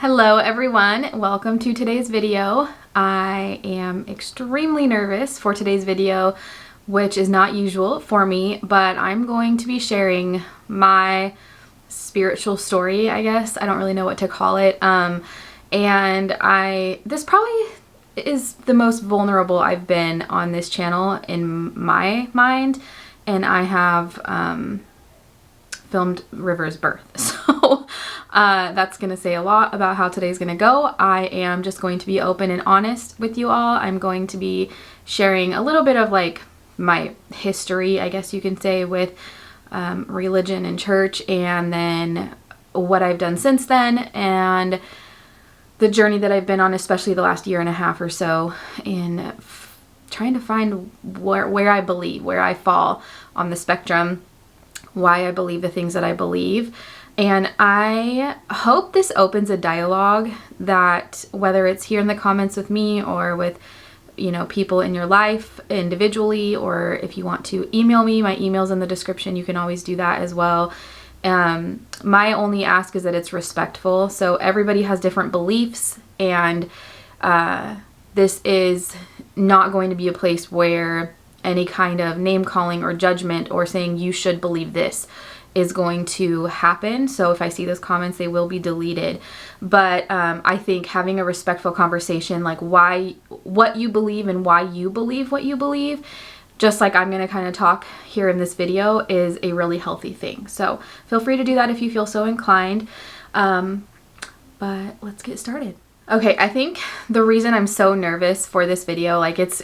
Hello everyone, welcome to today's video. I am extremely nervous for today's video, which is not usual for me, but I'm going to be sharing my spiritual story, I guess. I don't really know what to call it. This probably is the most vulnerable I've been on this channel in my mind, and I have filmed River's birth. So that's going to say a lot about how today's going to go. I am just going to be open and honest with you all. I'm going to be sharing a little bit of like my history, I guess you can say, with religion and church, and then what I've done since then, and the journey that I've been on, especially the last year and a half or so, in trying to find where I believe, where I fall on the spectrum, why I believe the things that I believe. And I hope this opens a dialogue that, whether it's here in the comments with me or with, you know, people in your life individually, or if you want to email me, my email's in the description. You can always do that as well. My only ask is that it's respectful. So everybody has different beliefs, and this is not going to be a place where any kind of name calling or judgment or saying you should believe this is going to happen. So if I see those comments, they will be deleted. But I think having a respectful conversation, like what you believe and why you believe what you believe, just like I'm going to kind of talk here in this video, is a really healthy thing. So feel free to do that if you feel so inclined. But let's get started. Okay, I think the reason I'm so nervous for this video, like it's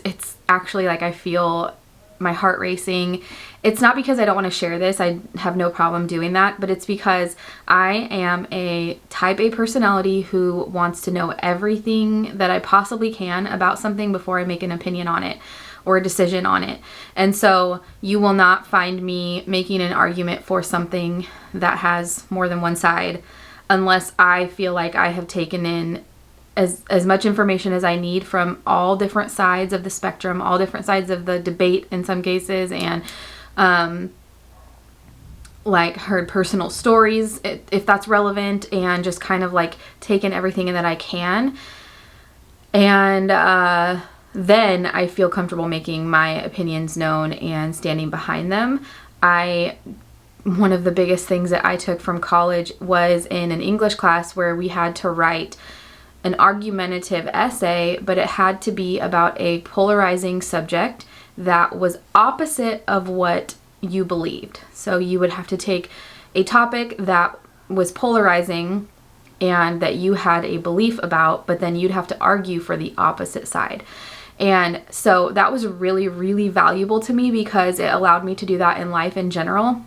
actually like I feel my heart racing. It's not because I don't want to share this. I have no problem doing that, but it's because I am a type A personality who wants to know everything that I possibly can about something before I make an opinion on it or a decision on it. And so you will not find me making an argument for something that has more than one side unless I feel like I have taken in as much information as I need from all different sides of the spectrum, all different sides of the debate in some cases, and like heard personal stories if that's relevant, and just kind of like taken everything that I can. And then I feel comfortable making my opinions known and standing behind them. One of the biggest things that I took from college was in an English class where we had to write an argumentative essay, but it had to be about a polarizing subject that was opposite of what you believed. So you would have to take a topic that was polarizing and that you had a belief about, but then you'd have to argue for the opposite side. And so that was really, really valuable to me because it allowed me to do that in life in general,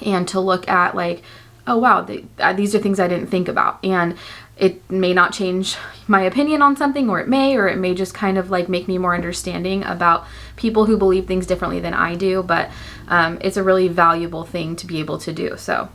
and to look at like, oh wow, these are things I didn't think about. And it may not change my opinion on something, or it may just kind of like make me more understanding about people who believe things differently than I do. But it's a really valuable thing to be able to do. So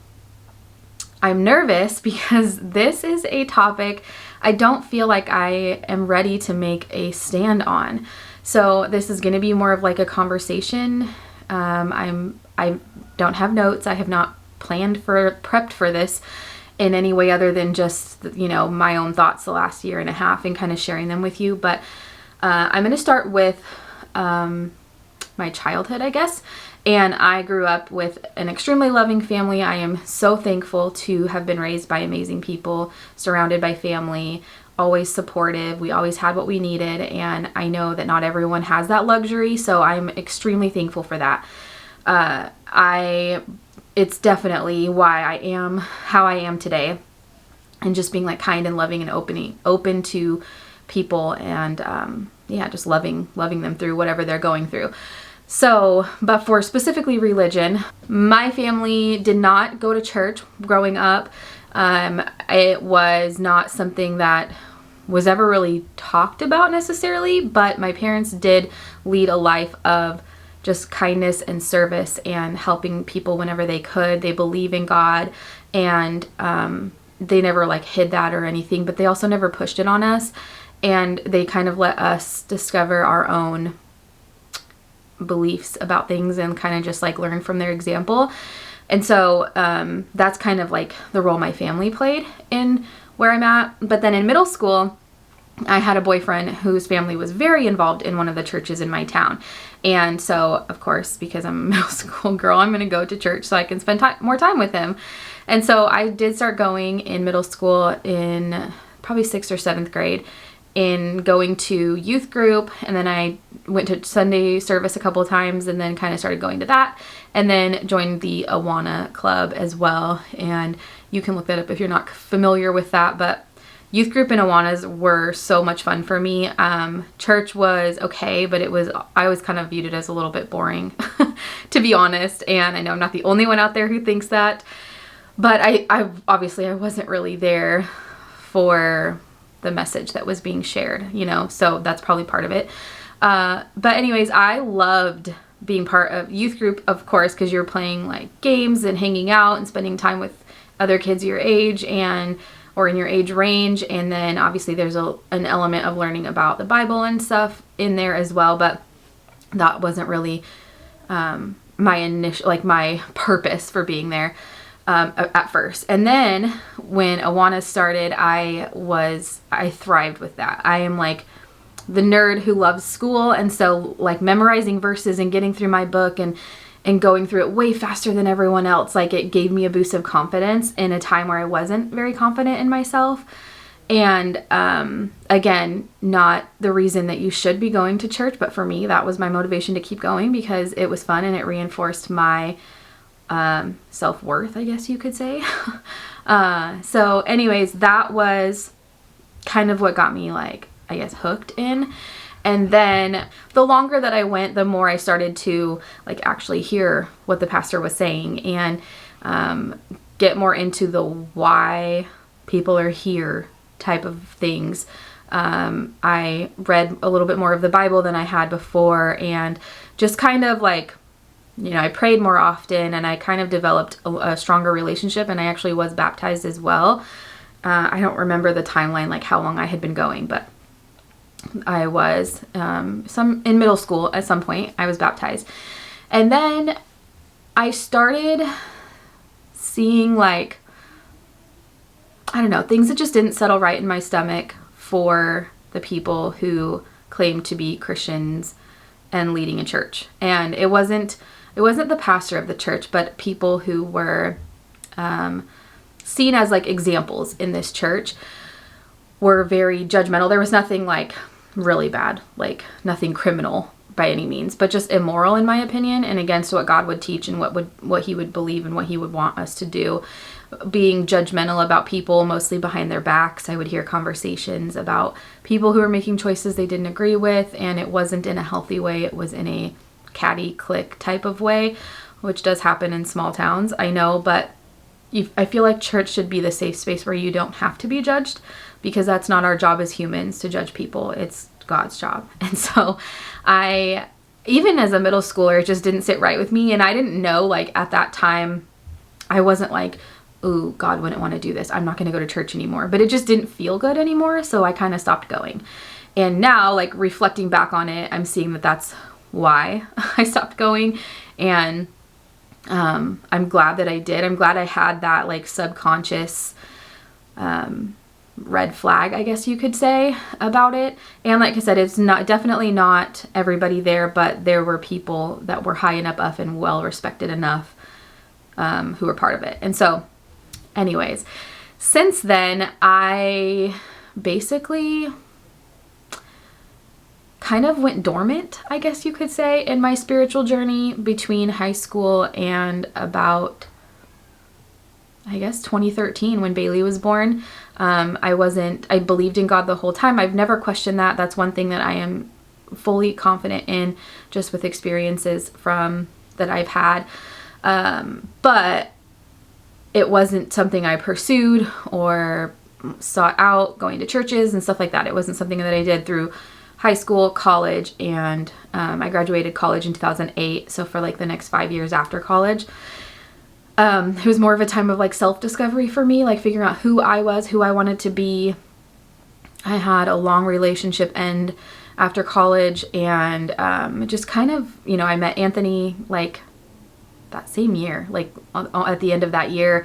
I'm nervous because this is a topic I don't feel like I am ready to make a stand on. So this is going to be more of like a conversation. I don't have notes. I have not prepped for this in any way other than just, you know, my own thoughts the last year and a half and kind of sharing them with you. But I'm going to start with my childhood, I guess. And I grew up with an extremely loving family. I am so thankful to have been raised by amazing people, surrounded by family, always supportive. We always had what we needed. And I know that not everyone has that luxury, so I'm extremely thankful for that. It's definitely why I am how I am today, and just being like kind and loving and open to people, and just loving them through whatever they're going through. So, but for specifically religion, my family did not go to church growing up. It was not something that was ever really talked about necessarily, but my parents did lead a life of just kindness and service and helping people whenever they could. They believe in God, and they never like hid that or anything, but they also never pushed it on us, and they kind of let us discover our own beliefs about things and kind of just like learn from their example. And so that's kind of like the role my family played in where I'm at. But then in middle school, I had a boyfriend whose family was very involved in one of the churches in my town. And so, of course, because I'm a middle school girl, I'm going to go to church so I can spend more time with him. And so I did start going in middle school in probably 6th or 7th grade, in going to youth group. And then I went to Sunday service a couple of times and then kind of started going to that. And then joined the Awana club as well. And you can look that up if you're not familiar with that. But youth group and Awanas were so much fun for me. Church was okay, but I was kind of viewed it as a little bit boring, to be honest. And I know I'm not the only one out there who thinks that. But I obviously I wasn't really there for the message that was being shared, you know, so that's probably part of it. But anyways, I loved being part of youth group, of course, because you're playing like games and hanging out and spending time with other kids your age or in your age range. And then obviously there's an element of learning about the Bible and stuff in there as well. But that wasn't really my purpose for being there at first. And then when Awana started, I thrived with that. I am like the nerd who loves school. And so like memorizing verses and getting through my book and going through it way faster than everyone else, like it gave me a boost of confidence in a time where I wasn't very confident in myself. And again, not the reason that you should be going to church, but for me, that was my motivation to keep going because it was fun and it reinforced my self-worth, I guess you could say. So anyways, that was kind of what got me like, I guess, hooked in. And then the longer that I went, the more I started to like actually hear what the pastor was saying and get more into the why people are here type of things. I read a little bit more of the Bible than I had before and just kind of like, you know, I prayed more often and I kind of developed a stronger relationship, and I actually was baptized as well. I don't remember the timeline, like how long I had been going, but I was in middle school at some point I was baptized. And then I started seeing like, I don't know, things that just didn't settle right in my stomach for the people who claimed to be Christians and leading a church. And it wasn't the pastor of the church, but people who were seen as like examples in this church were very judgmental. There was nothing like really bad, like nothing criminal by any means, but just immoral in my opinion and against what God would teach and what he would believe and what he would want us to do. Being judgmental about people, mostly behind their backs. I would hear conversations about people who were making choices they didn't agree with, and it wasn't in a healthy way. It was in a catty clique type of way, which does happen in small towns, I know, but I feel like church should be the safe space where you don't have to be judged, because that's not our job as humans to judge people. It's God's job. And so even as a middle schooler, it just didn't sit right with me. And I didn't know, like at that time, I wasn't like, ooh, God wouldn't want to do this. I'm not going to go to church anymore. But it just didn't feel good anymore. So I kind of stopped going. And now, like reflecting back on it, I'm seeing that that's why I stopped going. And I'm glad that I did. I'm glad I had that like subconscious red flag, I guess you could say, about it. And like I said, it's definitely not everybody there, but there were people that were high enough and well respected enough who were part of it. And so anyways, since then, I basically kind of went dormant, I guess you could say, in my spiritual journey between high school and about, I guess, 2013 when Bailey was born. I believed in God the whole time. I've never questioned that. That's one thing that I am fully confident in, just with experiences that I've had. But it wasn't something I pursued or sought out, going to churches and stuff like that. It wasn't something that I did through high school, college, and I graduated college in 2008. So for like the next 5 years after college, it was more of a time of like self-discovery for me, like figuring out who I was, who I wanted to be. I had a long relationship end after college, and just kind of, I met Anthony like that same year, like at the end of that year.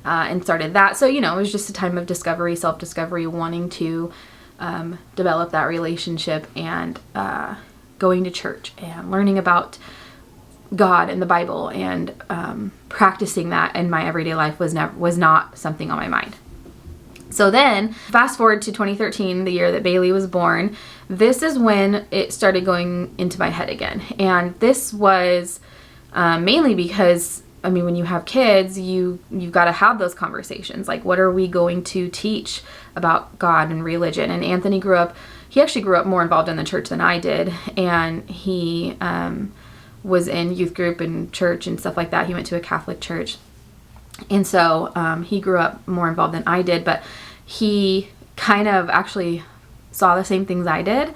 and started that. So, it was just a time of discovery, self-discovery, wanting to develop that relationship, and going to church and learning about God and the Bible, and practicing that in my everyday life was not something on my mind. So then, fast forward to 2013, the year that Bailey was born. This is when it started going into my head again, and this was mainly because, when you have kids, you've got to have those conversations. Like, what are we going to teach about God and religion? And Anthony he actually grew up more involved in the church than I did, and he was in youth group and church and stuff like that. He went to a Catholic church. And so he grew up more involved than I did, but he kind of actually saw the same things I did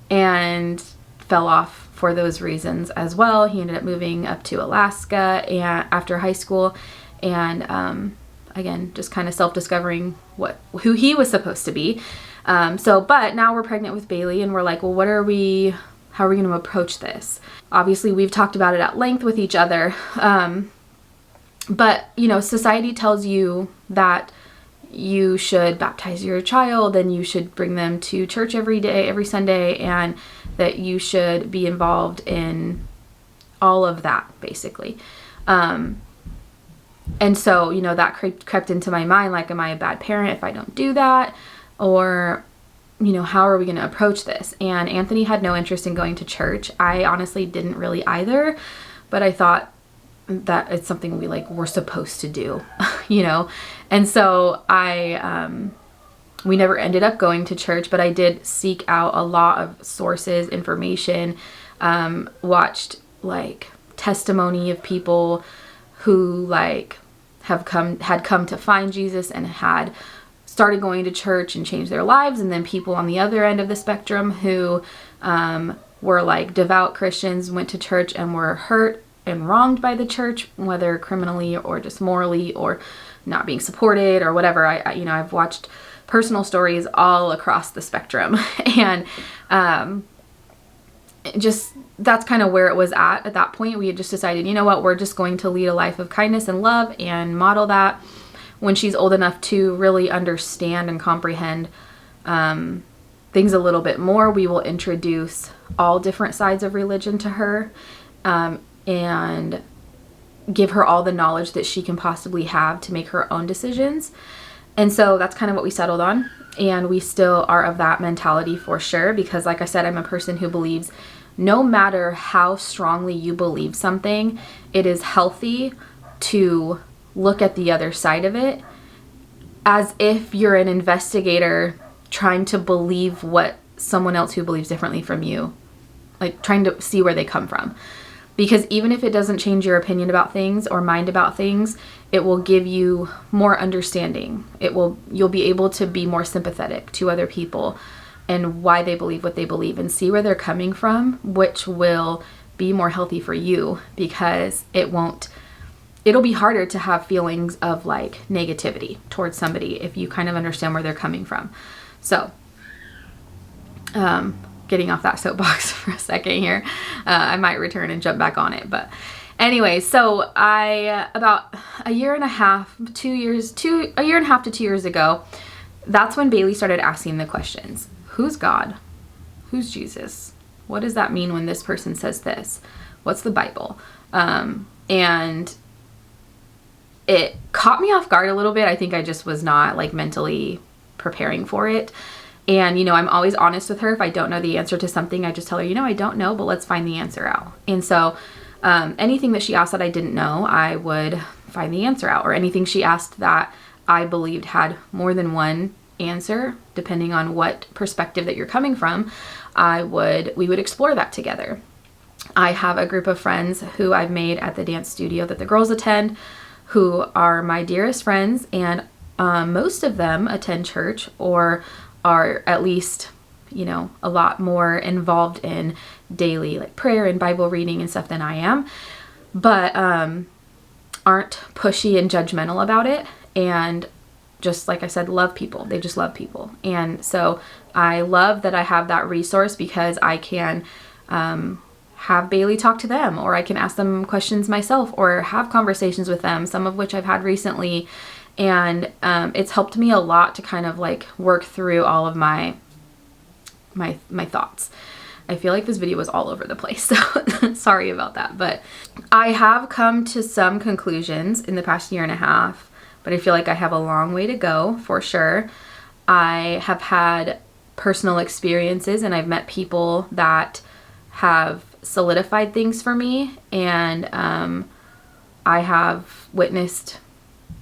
and fell off for those reasons as well. He ended up moving up to Alaska after high school, and again, just kind of self-discovering who he was supposed to be. But now we're pregnant with Bailey, and we're like, well, how are we going to approach this? Obviously, we've talked about it at length with each other. But, society tells you that you should baptize your child, and you should bring them to church every Sunday, and that you should be involved in all of that, basically. And so, that crept into my mind, like, am I a bad parent if I don't do that? Or, how are we going to approach this? And Anthony had no interest in going to church. I honestly didn't really either, but I thought that it's something we're supposed to do, And so we never ended up going to church, but I did seek out a lot of sources, information, watched testimony of people who had come to find Jesus and had started going to church and changed their lives. And then people on the other end of the spectrum who were devout Christians, went to church and were hurt and wronged by the church, whether criminally or just morally, or not being supported or whatever. I've watched personal stories all across the spectrum, and that's kind of where it was at that point. We had just decided, we're just going to lead a life of kindness and love and model that. When she's old enough to really understand and comprehend things a little bit more, we will introduce all different sides of religion to her, and give her all the knowledge that she can possibly have to make her own decisions. And so that's kind of what we settled on. And we still are of that mentality for sure, because like I said, I'm a person who believes no matter how strongly you believe something, it is healthy to look at the other side of it as if you're an investigator trying to believe what someone else who believes differently from you, trying to see where they come from. Because even if it doesn't change your opinion about things or mind about things, it will give you more understanding. You'll be able to be more sympathetic to other people and why they believe what they believe, and see where they're coming from, which will be more healthy for you, because it'll be harder to have feelings of negativity towards somebody if you kind of understand where they're coming from. So, getting off that soapbox for a second here. I might return and jump back on it. But anyway, so about a year and a half to 2 years ago, that's when Bailey started asking the questions. Who's God? Who's Jesus? What does that mean when this person says this? What's the Bible? And it caught me off guard a little bit. I think I just was not mentally preparing for it. And, I'm always honest with her. If I don't know the answer to something, I just tell her, I don't know, but let's find the answer out. And so anything that she asked that I didn't know, I would find the answer out. Or anything she asked that I believed had more than one answer, depending on what perspective that you're coming from, we would explore that together. I have a group of friends who I've made at the dance studio that the girls attend, who are my dearest friends, and most of them attend church or are at least, a lot more involved in daily prayer and Bible reading and stuff than I am, but aren't pushy and judgmental about it, and just like I said, love people. They just love people. And so I love that I have that resource, because I can have Bailey talk to them, or I can ask them questions myself, or have conversations with them, some of which I've had recently, And it's helped me a lot to kind of like work through all of my thoughts. I feel like this video was all over the place, so sorry about that. But I have come to some conclusions in the past year and a half, but I feel like I have a long way to go for sure. I have had personal experiences and I've met people that have solidified things for me, and I have witnessed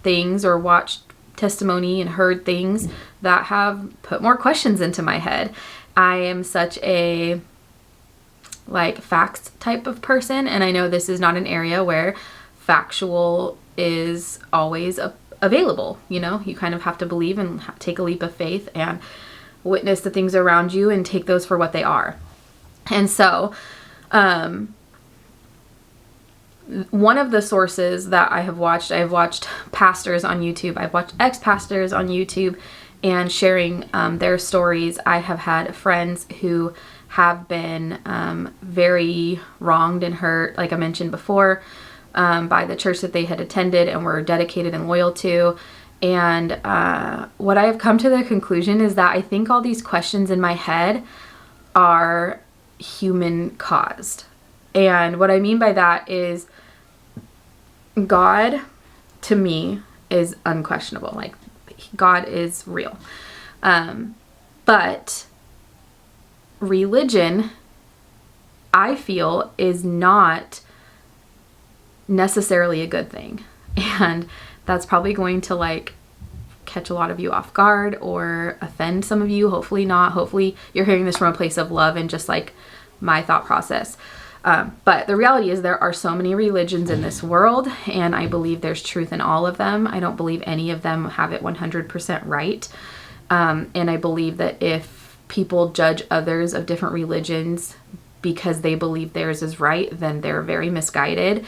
things or watched testimony and heard things that have put more questions into my head. I am such a like facts type of person, and I know this is not an area where factual is always available. You know, you kind of have to believe and take a leap of faith and witness the things around you and take those for what they are. And so one of the sources that I have watched pastors on YouTube. I've watched ex-pastors on YouTube and sharing their stories. I have had friends who have been very wronged and hurt, like I mentioned before, by the church that they had attended and were dedicated and loyal to. And what I have come to the conclusion is that I think all these questions in my head are human caused. And what I mean by that is God, to me, is unquestionable. Like, God is real. But religion, I feel, is not necessarily a good thing. And that's probably going to like catch a lot of you off guard or offend some of you. Hopefully not. Hopefully you're hearing this from a place of love and just like my thought process. But the reality is there are so many religions in this world, and I believe there's truth in all of them. I don't believe any of them have it 100% right. And I believe that if people judge others of different religions because they believe theirs is right, then they're very misguided.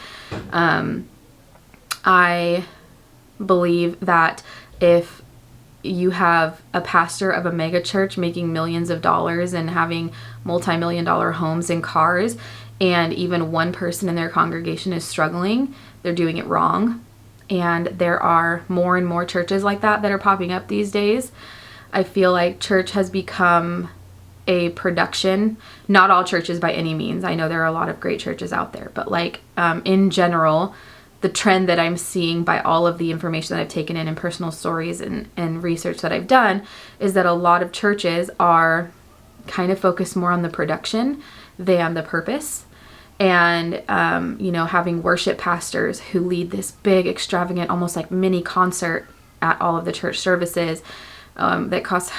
I believe that if you have a pastor of a mega church making millions of dollars and having multi-million-dollar homes and cars, and even one person in their congregation is struggling, they're doing it wrong. And there are more and more churches like that are popping up these days. I feel like church has become a production. Not all churches by any means. I know there are a lot of great churches out there, but like in general, the trend that I'm seeing by all of the information that I've taken in and personal stories and research that I've done is that a lot of churches are kind of focused more on the production than the purpose. And, having worship pastors who lead this big, extravagant, almost like mini concert at all of the church services that costs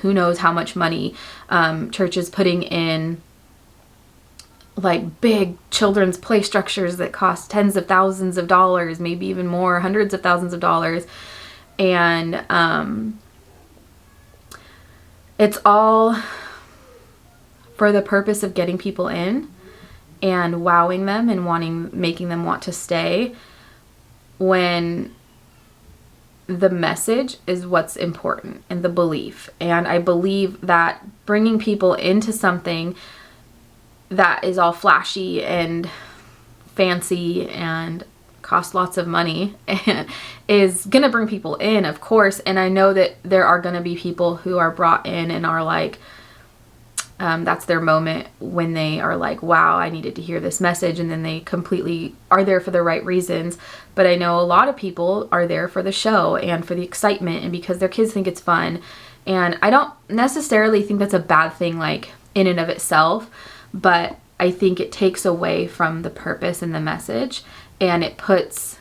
who knows how much money. Churches putting in like big children's play structures that cost tens of thousands of dollars, maybe even more, hundreds of thousands of dollars. And it's all for the purpose of getting people in and wowing them and making them want to stay, when the message is what's important and the belief. And I believe that bringing people into something that is all flashy and fancy and costs lots of money and is going to bring people in, of course. And I know that there are going to be people who are brought in and are like, that's their moment when they are like, wow, I needed to hear this message. And then they completely are there for the right reasons. But I know a lot of people are there for the show and for the excitement and because their kids think it's fun. And I don't necessarily think that's a bad thing, like in and of itself, but I think it takes away from the purpose and the message, and it puts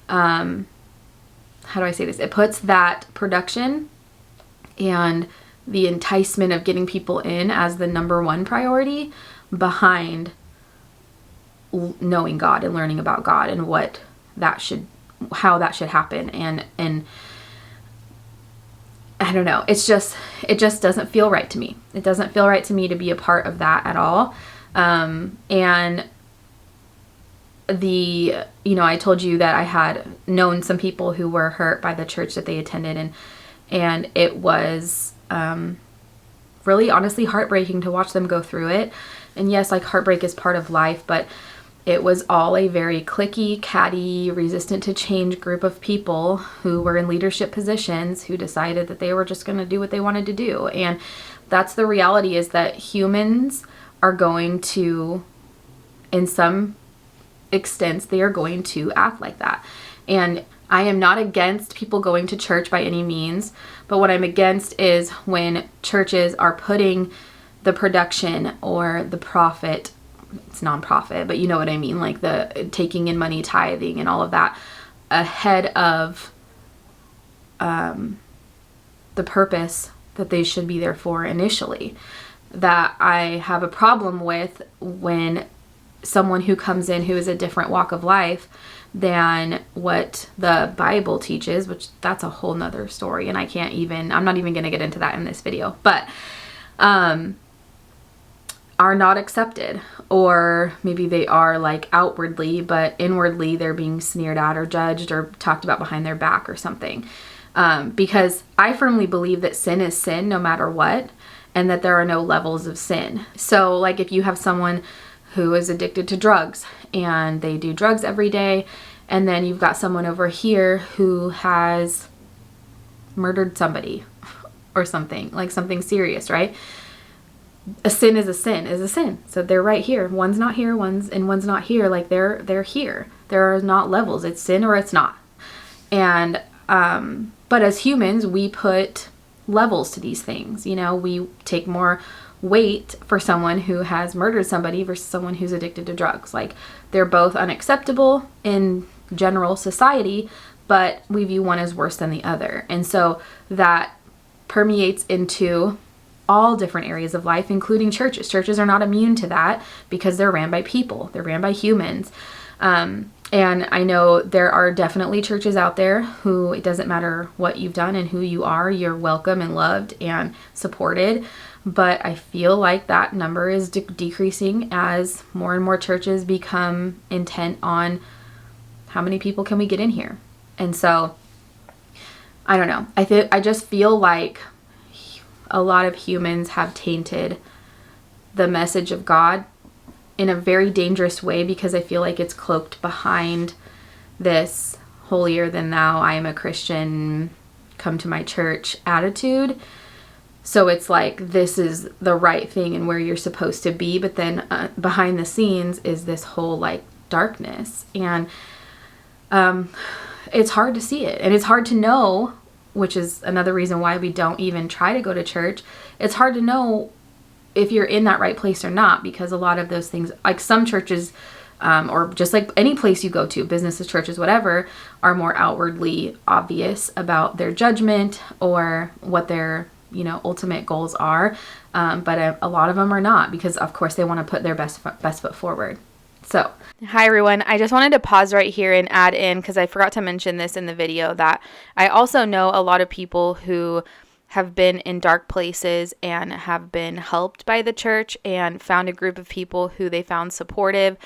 how do I say this? It puts that production and the enticement of getting people in as the number one priority behind knowing God and learning about God and how that should happen. And I don't know. It just doesn't feel right to me. It doesn't feel right to me to be a part of that at all. And I told you that I had known some people who were hurt by the church that they attended, and it was really honestly heartbreaking to watch them go through it. And yes, like heartbreak is part of life, but it was all a very cliquey, catty, resistant to change group of people who were in leadership positions who decided that they were just going to do what they wanted to do. And that's the reality, is that humans are going to, in some extents, they are going to act like that. And I am not against people going to church by any means, but what I'm against is when churches are putting the production or the profit, it's nonprofit, but you know what I mean, like the taking in money, tithing and all of that, ahead of the purpose that they should be there for initially. That I have a problem with when someone who comes in who is a different walk of life than what the Bible teaches, which that's a whole nother story, and I'm not even going to get into that in this video, but are not accepted, or maybe they are like outwardly, but inwardly they're being sneered at or judged or talked about behind their back or something. Because I firmly believe that sin is sin no matter what, and that there are no levels of sin. So like if you have someone who is addicted to drugs and they do drugs every day, and then you've got someone over here who has murdered somebody or something, like something serious, right? A sin is a sin is a sin. So they're right here. One's not here, one's not here. Like they're here. There are not levels. It's sin or it's not. And but as humans, we put levels to these things. You know, we take more weight for someone who has murdered somebody versus someone who's addicted to drugs. Like they're both unacceptable in general society, but we view one as worse than the other. And so that permeates into all different areas of life, including churches. Churches are not immune to that because they're ran by people. They're ran by humans. And I know there are definitely churches out there who, it doesn't matter what you've done and who you are, you're welcome and loved and supported. But I feel like that number is decreasing as more and more churches become intent on how many people can we get in here. And so, I don't know. I just feel like a lot of humans have tainted the message of God in a very dangerous way, because I feel like it's cloaked behind this holier than thou, I am a Christian, come to my church attitude. So it's like this is the right thing and where you're supposed to be, but then behind the scenes is this whole like darkness, and it's hard to see it, and it's hard to know, which is another reason why we don't even try to go to church. It's hard to know if you're in that right place or not, because a lot of those things, like some churches, or just like any place you go to, businesses, churches, whatever, are more outwardly obvious about their judgment or what their, ultimate goals are. But a lot of them are not, because of course they want to put their best foot forward. So, hi everyone. I just wanted to pause right here and add in, because I forgot to mention this in the video, that I also know a lot of people who have been in dark places and have been helped by the church and found a group of people who they found supportive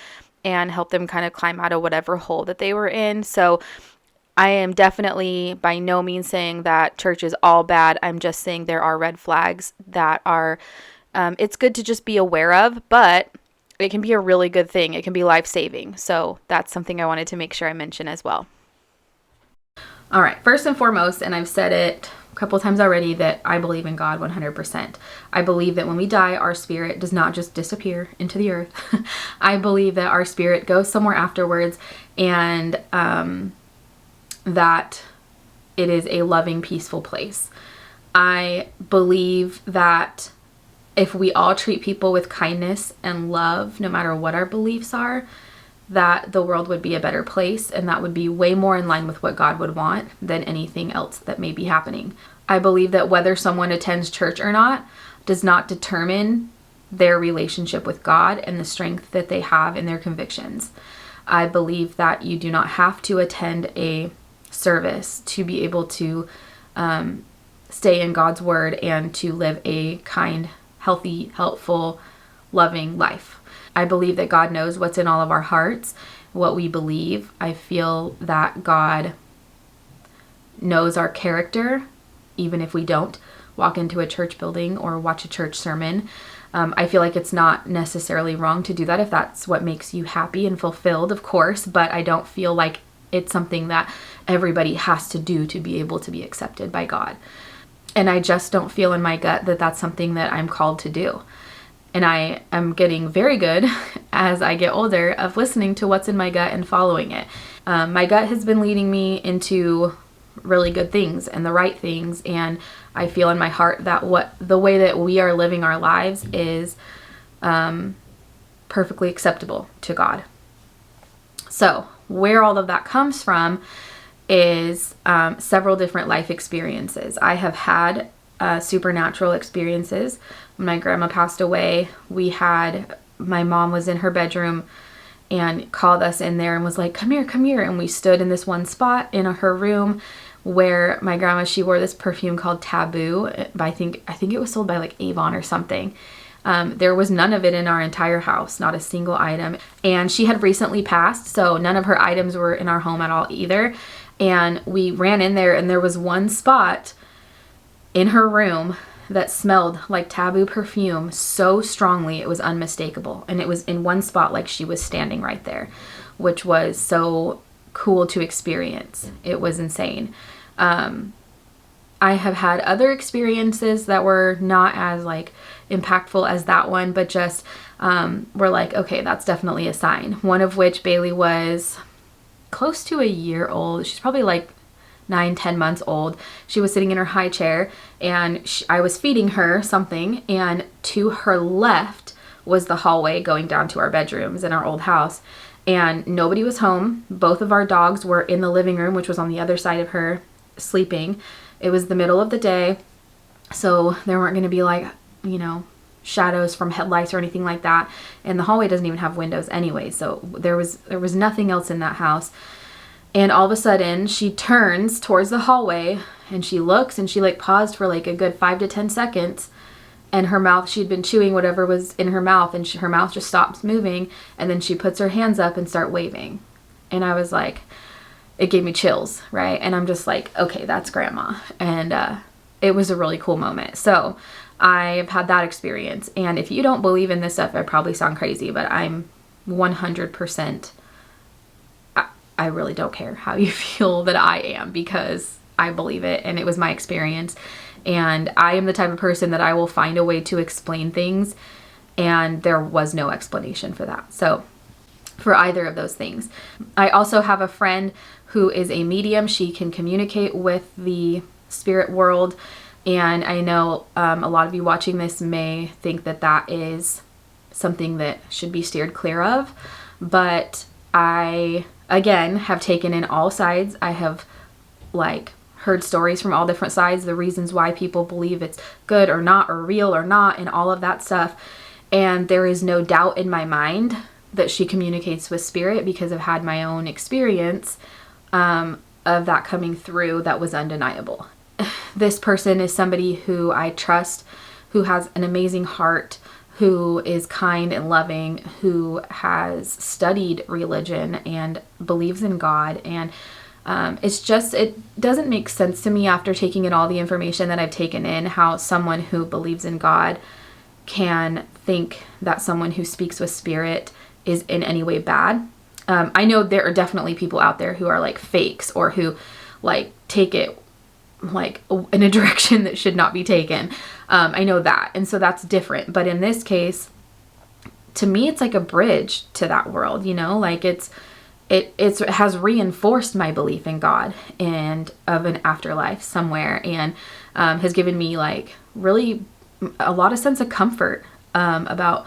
and helped them kind of climb out of whatever hole that they were in. So I am definitely by no means saying that church is all bad. I'm just saying there are red flags that are, it's good to just be aware of, but it can be a really good thing. It can be life-saving. So that's something I wanted to make sure I mention as well. All right, first and foremost, and I've said it a couple times already, that I believe in God 100%. I believe that when we die, our spirit does not just disappear into the earth. I believe that our spirit goes somewhere afterwards, and that it is a loving, peaceful place. I believe that if we all treat people with kindness and love, no matter what our beliefs are, that the world would be a better place, and that would be way more in line with what God would want than anything else that may be happening. I believe that whether someone attends church or not does not determine their relationship with God and the strength that they have in their convictions. I believe that you do not have to attend a service to be able to stay in God's word and to live a kind, healthy, helpful, loving life. I believe that God knows what's in all of our hearts, what we believe. I feel that God knows our character, even if we don't walk into a church building or watch a church sermon. I feel like it's not necessarily wrong to do that if that's what makes you happy and fulfilled, of course, but I don't feel like it's something that everybody has to do to be able to be accepted by God. And I just don't feel in my gut that that's something that I'm called to do. And I am getting very good as I get older of listening to what's in my gut and following it. My gut has been leading me into really good things and the right things. And I feel in my heart that the way that we are living our lives is perfectly acceptable to God. So where all of that comes from is several different life experiences. I have had supernatural experiences. When my grandma passed away, my mom was in her bedroom and called us in there and was like, come here. And we stood in this one spot in her room where my grandma, she wore this perfume called Taboo. I think it was sold by like Avon or something. There was none of it in our entire house, not a single item. And she had recently passed, so none of her items were in our home at all either. And we ran in there and there was one spot in her room that smelled like Taboo perfume so strongly it was unmistakable. And it was in one spot, like she was standing right there, which was so cool to experience. It was insane. I have had other experiences that were not as like impactful as that one, but just were like, okay, that's definitely a sign. One of which Bailey was close to a year old. She's probably like 9-10 months old. She was sitting in her high chair and I was feeding her something, and to her left was the hallway going down to our bedrooms in our old house, and nobody was home. Both of our dogs were in the living room, which was on the other side of her, sleeping. It was the middle of the day, so there weren't going to be like, shadows from headlights or anything like that. And the hallway doesn't even have windows anyway, so there was nothing else in that house. And all of a sudden she turns towards the hallway and she looks, and she like paused for like a good 5 to 10 seconds, and her mouth, she'd been chewing whatever was in her mouth, and her mouth just stops moving, and then she puts her hands up and start waving. And I was like, it gave me chills, right? And I'm just like, okay, that's grandma. And it was a really cool moment. So I've had that experience. And if you don't believe in this stuff, I probably sound crazy, but I'm 100%, I really don't care how you feel that I am, because I believe it and it was my experience. And I am the type of person that I will find a way to explain things, and there was no explanation for that. So for either of those things. I also have a friend who is a medium. She can communicate with the spirit world. And I know a lot of you watching this may think that that is something that should be steered clear of. But I, again, have taken in all sides. I have heard stories from all different sides, the reasons why people believe it's good or not, or real or not, and all of that stuff. And there is no doubt in my mind that she communicates with spirit, because I've had my own experience of that coming through that was undeniable. This person is somebody who I trust, who has an amazing heart, who is kind and loving, who has studied religion and believes in God. And it doesn't make sense to me after taking in all the information that I've taken in, how someone who believes in God can think that someone who speaks with spirit is in any way bad. I know there are definitely people out there who are like fakes, or who take it in a direction that should not be taken. I know that. And so that's different. But in this case, to me, it's like a bridge to that world, it has reinforced my belief in God and of an afterlife somewhere, and has given me really a lot of sense of comfort about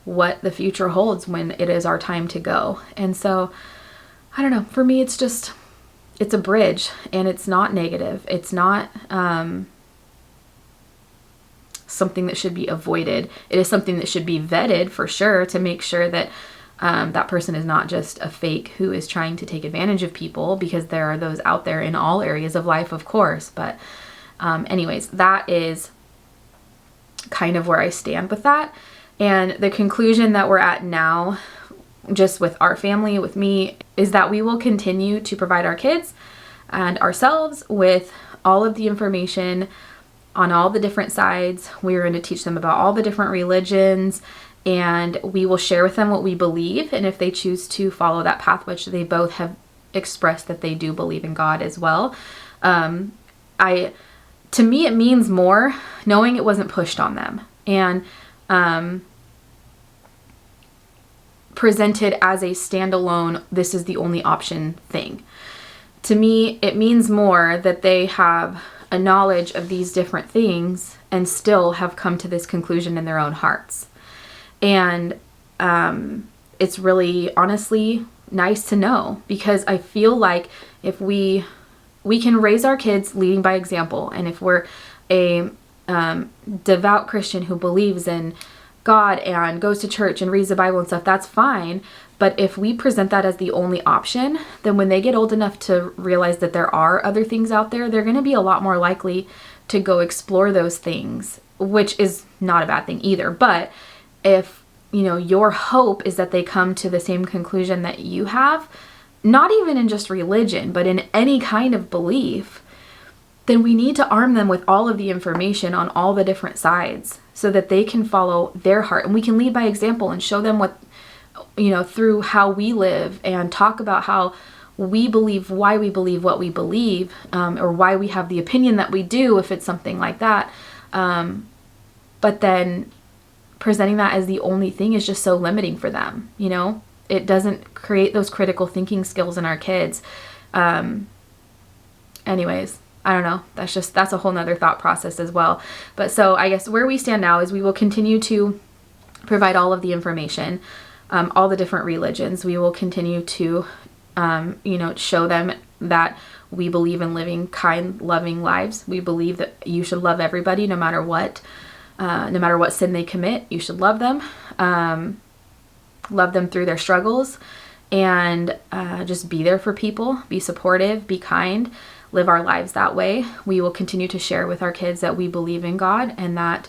what the future holds when it is our time to go. And so, I don't know, for me, it's a bridge, and it's not negative. It's not something that should be avoided. It is something that should be vetted for sure, to make sure that that person is not just a fake who is trying to take advantage of people, because there are those out there in all areas of life, of course. But anyways, that is kind of where I stand with that. And the conclusion that we're at now, just with our family, with me, is that we will continue to provide our kids and ourselves with all of the information on all the different sides. We're going to teach them about all the different religions, and we will share with them what we believe. And if they choose to follow that path, which they both have expressed that they do believe in God as well, to me, it means more knowing it wasn't pushed on them and presented as a standalone, this is the only option thing. To me, it means more that they have a knowledge of these different things and still have come to this conclusion in their own hearts. And it's really, honestly, nice to know, because I feel like if we can raise our kids leading by example, and if we're a devout Christian who believes in God and goes to church and reads the Bible and stuff, that's fine. But if we present that as the only option, then when they get old enough to realize that there are other things out there, they're going to be a lot more likely to go explore those things, which is not a bad thing either. But if, your hope is that they come to the same conclusion that you have, not even in just religion, but in any kind of belief, then we need to arm them with all of the information on all the different sides so that they can follow their heart. And we can lead by example and show them what, through how we live, and talk about how we believe, why we believe what we believe, or why we have the opinion that we do, if it's something like that. But then presenting that as the only thing is just so limiting for them. It doesn't create those critical thinking skills in our kids. Anyways, I don't know. That's a whole nother thought process as well. But so I guess where we stand now is we will continue to provide all of the information, all the different religions. We will continue to, show them that we believe in living kind, loving lives. We believe that you should love everybody, no matter what sin they commit. You should love them, love them through their struggles, and just be there for people, be supportive, be kind, live our lives that way. We will continue to share with our kids that we believe in God, and that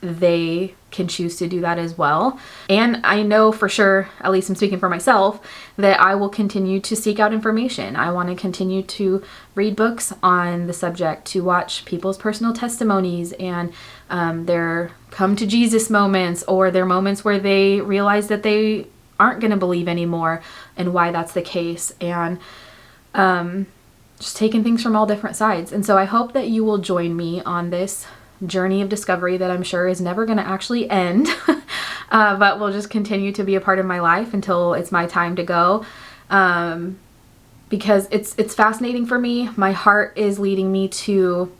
they can choose to do that as well. And I know for sure, at least I'm speaking for myself, that I will continue to seek out information. I want to continue to read books on the subject, to watch people's personal testimonies and their come to Jesus moments, or their moments where they realize that they aren't going to believe anymore and why that's the case. And just taking things from all different sides. And so I hope that you will join me on this journey of discovery that I'm sure is never going to actually end, but will just continue to be a part of my life until it's my time to go, because it's fascinating for me. My heart is leading me to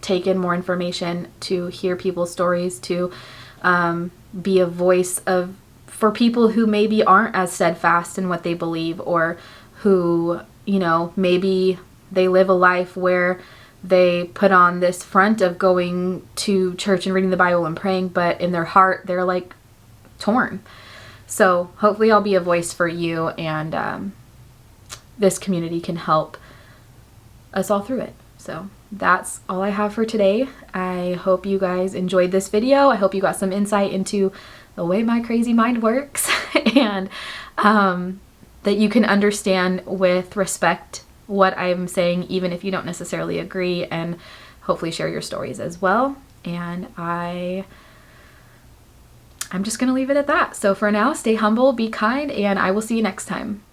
take in more information, to hear people's stories, to be a voice for people who maybe aren't as steadfast in what they believe, or who, maybe they live a life where they put on this front of going to church and reading the Bible and praying, but in their heart, they're like torn. So hopefully I'll be a voice for you, and this community can help us all through it. So that's all I have for today. I hope you guys enjoyed this video. I hope you got some insight into the way my crazy mind works, and that you can understand with respect what I'm saying, even if you don't necessarily agree, and hopefully share your stories as well. And I'm just going to leave it at that. So for now, stay humble, be kind, and I will see you next time.